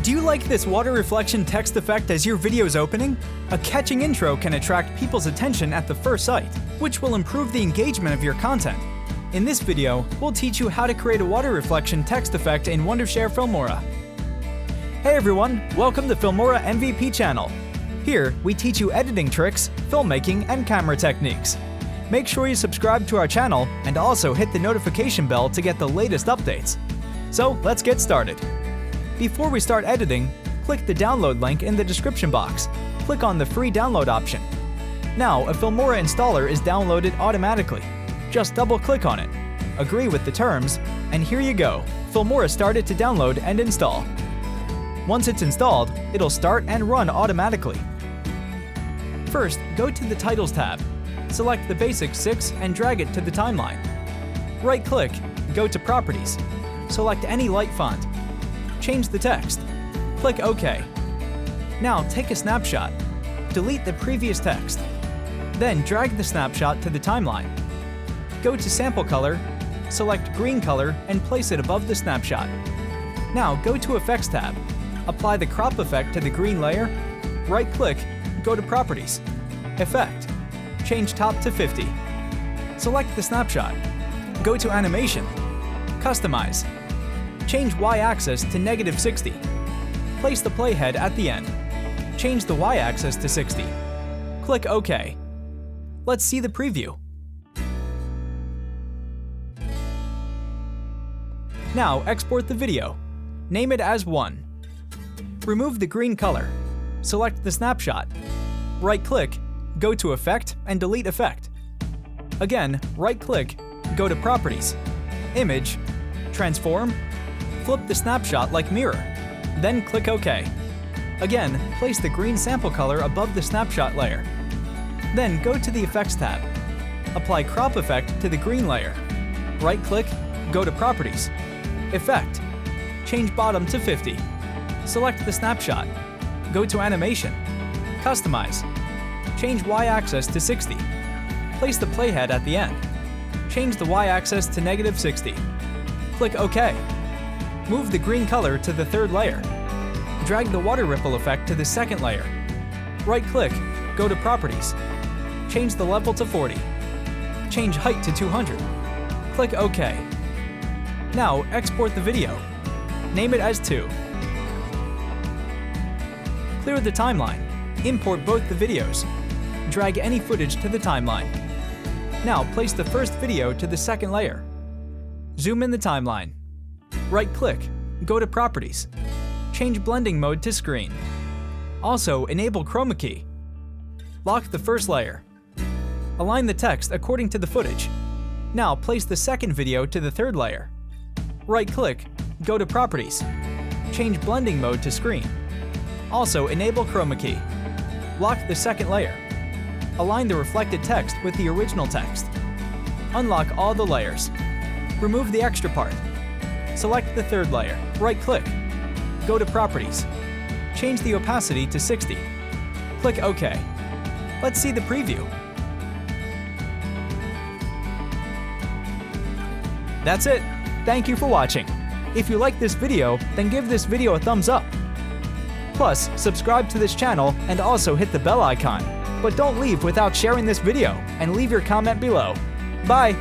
Do you like this water reflection text effect as your video's opening? A catching intro can attract people's attention at the first sight, which will improve the engagement of your content. In this video, we'll teach you how to create a water reflection text effect in Wondershare Filmora. Hey everyone, welcome to Filmora MVP channel. Here, we teach you editing tricks, filmmaking, and camera techniques. Make sure you subscribe to our channel and also hit the notification bell to get the latest updates. So let's get started. Before we start editing, click the download link in the description box. Click on the free download option. Now, a Filmora installer is downloaded automatically. Just double-click on it, agree with the terms, and here you go. Filmora started to download and install. Once it's installed, it'll start and run automatically. First, go to the Titles tab. Select the basic 6 and drag it to the timeline. Right-click, go to Properties. Select any light font. Change the text. Click OK. Now take a snapshot. Delete the previous text. Then drag the snapshot to the timeline. Go to Sample Color, select Green Color and place it above the snapshot. Now go to Effects tab. Apply the crop effect to the green layer. Right-click, go to Properties. Effect. Change top to 50. Select the snapshot. Go to Animation. Customize. Change Y-axis to -60. Place the playhead at the end. Change the Y-axis to 60. Click OK. Let's see the preview. Now export the video. Name it as 1. Remove the green color. Select the snapshot. Right-click, go to Effect and delete Effect. Again, right-click, go to Properties. Image. Transform. Flip the snapshot like mirror. Then click OK. Again, place the green sample color above the snapshot layer. Then go to the Effects tab. Apply crop effect to the green layer. Right-click, go to Properties. Effect. Change bottom to 50. Select the snapshot. Go to Animation. Customize. Change Y-axis to 60. Place the playhead at the end. Change the Y-axis to -60. Click OK. Move the green color to the third layer. Drag the water ripple effect to the second layer. Right-click, go to Properties. Change the level to 40. Change height to 200. Click OK. Now export the video. Name it as 2. Clear the timeline. Import both the videos. Drag any footage to the timeline. Now place the first video to the second layer. Zoom in the timeline. Right-click, go to Properties. Change blending mode to screen. Also, enable chroma key. Lock the first layer. Align the text according to the footage. Now place the second video to the third layer. Right-click, go to Properties. Change blending mode to screen. Also, enable chroma key. Lock the second layer. Align the reflected text with the original text. Unlock all the layers. Remove the extra part. Select the third layer. Right-click. Go to Properties. Change the opacity to 60. Click OK. Let's see the preview. That's it. Thank you for watching. If you like this video, then give this video a thumbs up. Plus, subscribe to this channel and also hit the bell icon. But don't leave without sharing this video and leave your comment below. Bye!